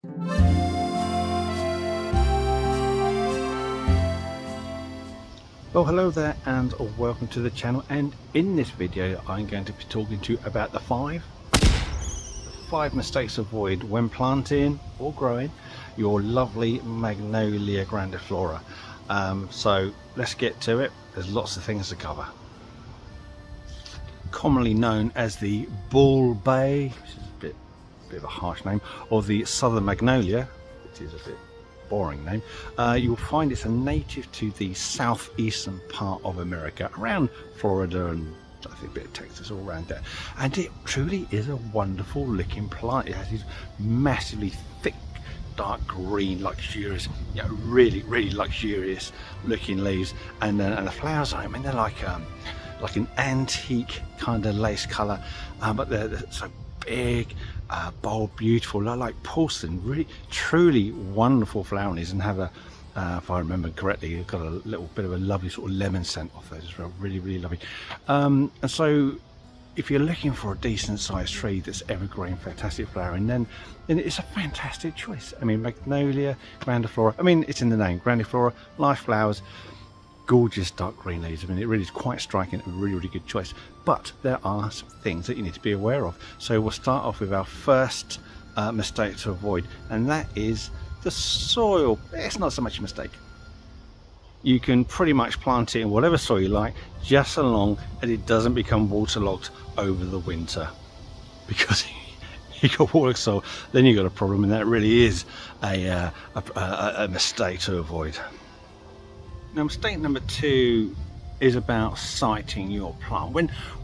Well, hello there and welcome to the channel, and in this video I'm going to be talking to you about the five mistakes to avoid when planting or growing your lovely Magnolia grandiflora. So let's get to it. There's lots of things to cover. Commonly known as the Bull which is a bit of a harsh name, or the Southern Magnolia, which is a bit boring name, you'll find it's a native to the southeastern part of America, around Florida and I think a bit of Texas, all around there. And it truly is a wonderful looking plant. It has these massively thick dark green, luxurious, really luxurious looking leaves, and the flowers, I mean, they're like an antique kind of lace color, but they're so big, bold, beautiful, like porcelain. Really truly wonderful flowers, and have a if I remember correctly, you've got a little bit of a lovely sort of lemon scent off those as well. Really lovely. And so if you're looking for a decent sized tree that's evergreen, fantastic flowering, then it's a fantastic choice. I mean, Magnolia grandiflora, I mean, it's in the name, grandiflora, large flowers, gorgeous dark green leaves. I mean, it really is quite striking, a really good choice. But there are some things that you need to be aware of. So we'll start off with our first mistake to avoid, and that is the soil. It's not so much a mistake. You can pretty much plant it in whatever soil you like, just so long as it doesn't become waterlogged over the winter. Because you got waterlogged soil, then you've got a problem, and that really is a mistake to avoid. Now, mistake number two is about siting your plant.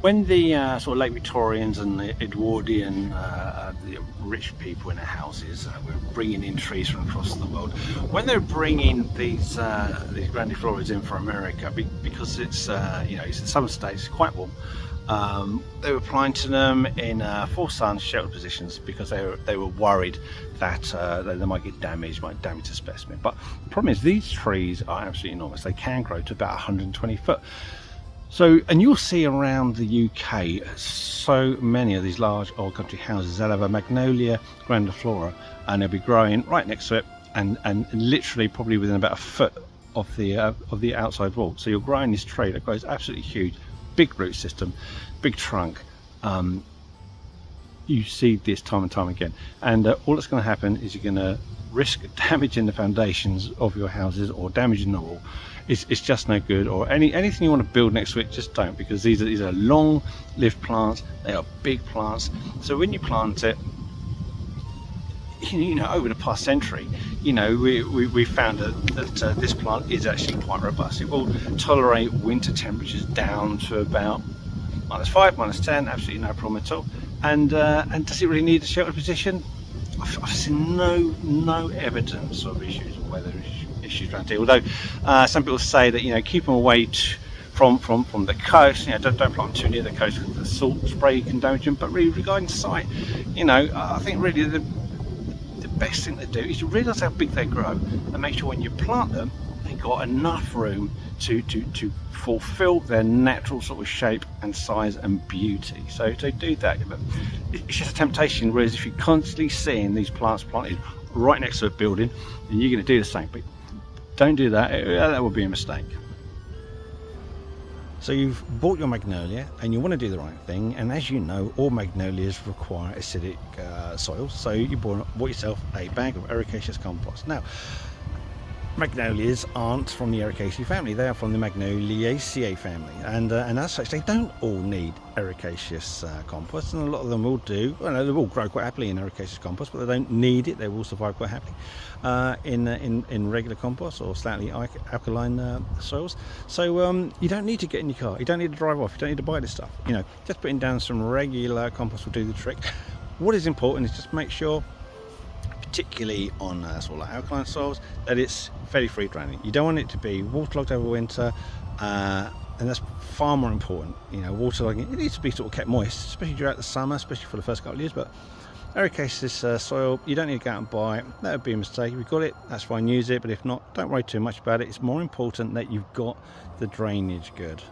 When the sort of late Victorians and the Edwardian the rich people in their houses were bringing in trees from across the world, when they're bringing these grandifloras in from America, because it's it's in some states quite warm, they were planting them in full sun sheltered positions because they were worried that they might get damaged, might damage the specimen. But the problem is, these trees are absolutely enormous. They can grow to about 120 foot. So, and you'll see around the UK so many of these large old country houses that have a Magnolia grandiflora, and they'll be growing right next to it, and literally probably within about a foot of the outside wall. So you're growing this tree that grows absolutely huge, big root system, big trunk. You see this time and time again, and all that's going to happen is you're going to risk damaging the foundations of your houses or damaging the wall. It's just no good. Or anything you want to build next to it, just don't, because these are long-lived plants. They are big plants. So when you plant it, over the past century, we found that this plant is actually quite robust. It will tolerate winter temperatures down to about -5, -10, absolutely no problem at all. And does it really need a sheltered position? I've seen no evidence of issues or weather issues around here. Although some people say that keep them away from the coast. Don't plant too near the coast because the salt spray can damage them. But really, regarding sight, I think really the best thing to do is to realise how big they grow, and make sure when you plant them, they've got enough room to fulfill their natural sort of shape and size and beauty. So do that. But it's just a temptation, whereas if you're constantly seeing these plants planted right next to a building, then you're going to do the same. But don't do that. That would be a mistake. So you've bought your Magnolia and you want to do the right thing, and as you know, all Magnolias require acidic soil. So you bought yourself a bag of ericaceous compost. Now, Magnolias aren't from the Ericaceae family, they are from the Magnoliaceae family, and as such they don't all need ericaceous compost, and a lot of them will do. Well, no, they will grow quite happily in ericaceous compost, but they don't need it. They will survive quite happily in regular compost or slightly alkaline soils. So you don't need to get in your car, you don't need to drive off, you don't need to buy this stuff. Just putting down some regular compost will do the trick. What is important is just make sure, particularly on sort of like alkaline soils, that it's fairly free draining. You don't want it to be waterlogged over winter, and that's far more important. Waterlogging, it needs to be sort of kept moist, especially throughout the summer, especially for the first couple of years. But ericaceous soil, you don't need to go out and buy it. That would be a mistake. If you've got it, that's fine, use it, but if not, don't worry too much about it. It's more important that you've got the drainage good.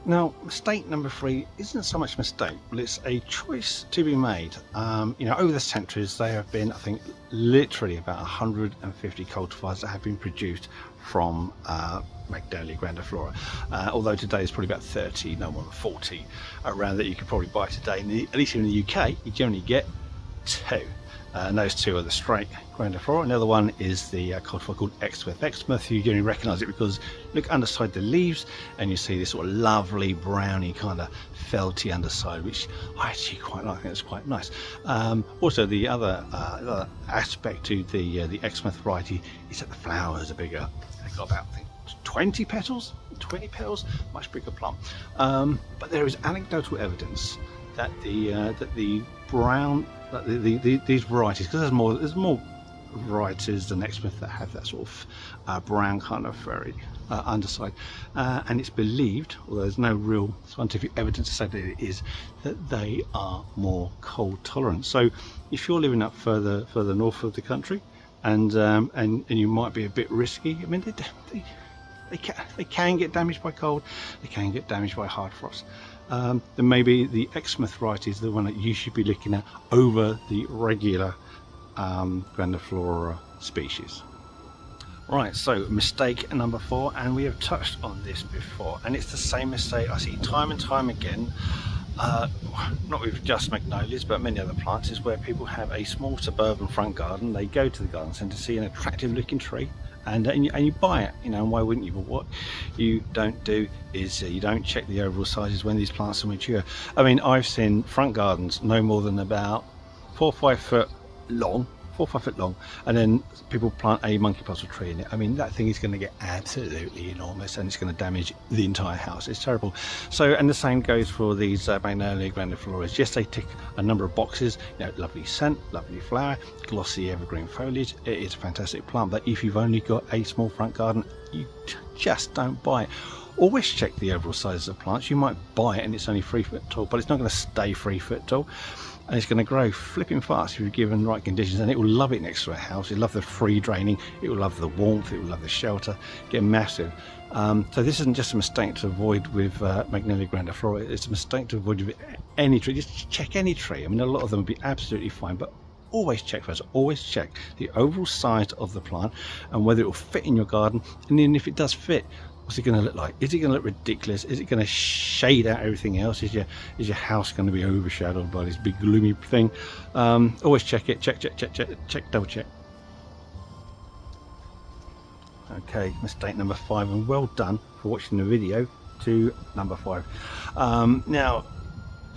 Now, mistake number 3 isn't so much a mistake, but it's a choice to be made. You know, over the centuries, there have been, I think, literally about 150 cultivars that have been produced from Magnolia grandiflora. Although today is probably about 30, no more than 40 around that you could probably buy today. At least in the UK, you generally get 2. And those 2 are the straight grandiflora. Another one is the cultivar called Exmouth. Exmouth, you generally recognise it because look underside the leaves and you see this sort of lovely browny kind of felty underside, which I actually quite like. I think it's quite nice. Also, the other aspect to the Exmouth variety is that the flowers are bigger. They've got about, I think, 20 petals, much bigger plant. But there is anecdotal evidence that the brown, these varieties, because there's more varieties than Exmouth that have that sort of brown kind of very underside, and it's believed, although there's no real scientific evidence to say that it is, that they are more cold tolerant. So if you're living up further north of the country, and you might be a bit risky, I mean they can get damaged by cold, they can get damaged by hard frost. Then maybe the Exmouth variety is the one that you should be looking at over the regular grandiflora species. Right, so mistake number 4, and we have touched on this before, and it's the same mistake I see time and time again, not with just Magnolias but many other plants, is where people have a small suburban front garden. They go to the garden centre to see an attractive looking tree, and you buy it, you know, and why wouldn't you? But what you don't do is you don't check the overall sizes when these plants are mature. I mean, I've seen front gardens no more than about 4 or 5 foot long, and then people plant a monkey puzzle tree in it. I mean, that thing is going to get absolutely enormous and it's going to damage the entire house. It's terrible. So, and the same goes for these Magnolia grandifloras. Yes, they tick a number of boxes, you know, lovely scent, lovely flower, glossy evergreen foliage. It is a fantastic plant, but if you've only got a small front garden, you just don't buy it. Always check the overall sizes of plants. You might buy it and it's only 3 foot tall, but it's not going to stay 3 foot tall. And it's going to grow flipping fast if you're given the right conditions, and it will love it next to a house. It'll love the free draining, it will love the warmth, it will love the shelter, get massive. So this isn't just a mistake to avoid with Magnolia grandiflora, it's a mistake to avoid with any tree. Just check any tree. I mean, a lot of them will be absolutely fine, but always check first, always check the overall size of the plant and whether it will fit in your garden, and then if it does fit, what's it going to look like? Is it going to look ridiculous? Is it going to shade out everything else? Is your house going to be overshadowed by this big gloomy thing? Always check it, check, double check. Okay, mistake number 5, and well done for watching the video to number 5. Now,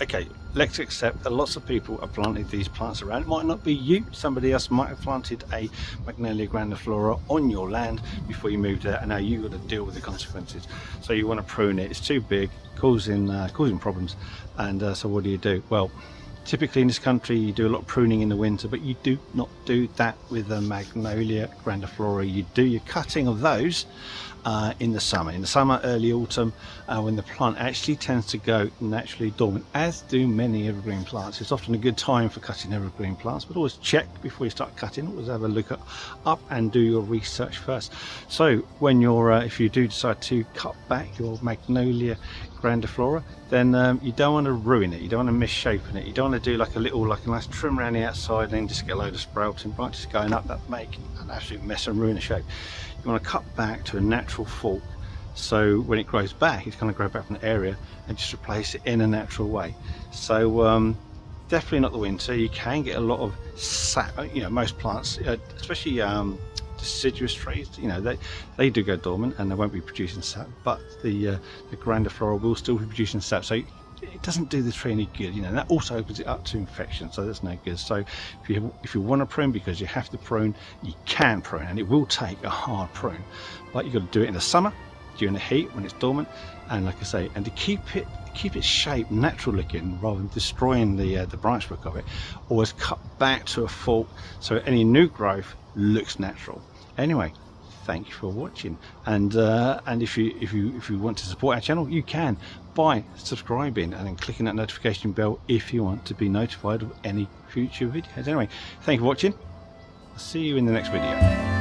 okay, let's accept that lots of people have planted these plants around. It might not be you, somebody else might have planted a Magnolia grandiflora on your land before you moved there, and now you've got to deal with the consequences. So you want to prune it, it's too big, causing problems, and so what do? Well, typically in this country you do a lot of pruning in the winter, but you do not do that with the Magnolia grandiflora. You do your cutting of those in the summer, early autumn, when the plant actually tends to go naturally dormant, as do many evergreen plants. It's often a good time for cutting evergreen plants, but always check before you start cutting. Always have a look up and do your research first. So when you're if you do decide to cut back your Magnolia grandiflora, then you don't want to ruin it, you don't want to misshapen it, you don't want to do like a nice trim around the outside and then just get a load of sprouting branches going up that make an absolute mess and ruin the shape. You want to cut back to a natural fork, so when it grows back, it's going to grow back from the area and just replace it in a natural way. So definitely not the winter. You can get a lot of sap, you know, most plants, especially deciduous trees, you know, they do go dormant and they won't be producing sap, but the grandiflora will still be producing sap, so it doesn't do the tree any good, you know. That also opens it up to infection, so that's no good. So if you want to prune, because you have to prune, you can prune, and it will take a hard prune, but you've got to do it in the summer during the heat when it's dormant, and like I say, and to keep its shape natural looking rather than destroying the branch book of it, always cut back to a fork so any new growth looks natural. Anyway, thank you for watching, and if you want to support our channel, you can by subscribing and then clicking that notification bell if you want to be notified of any future videos. Anyway, thank you for watching. I'll see you in the next video.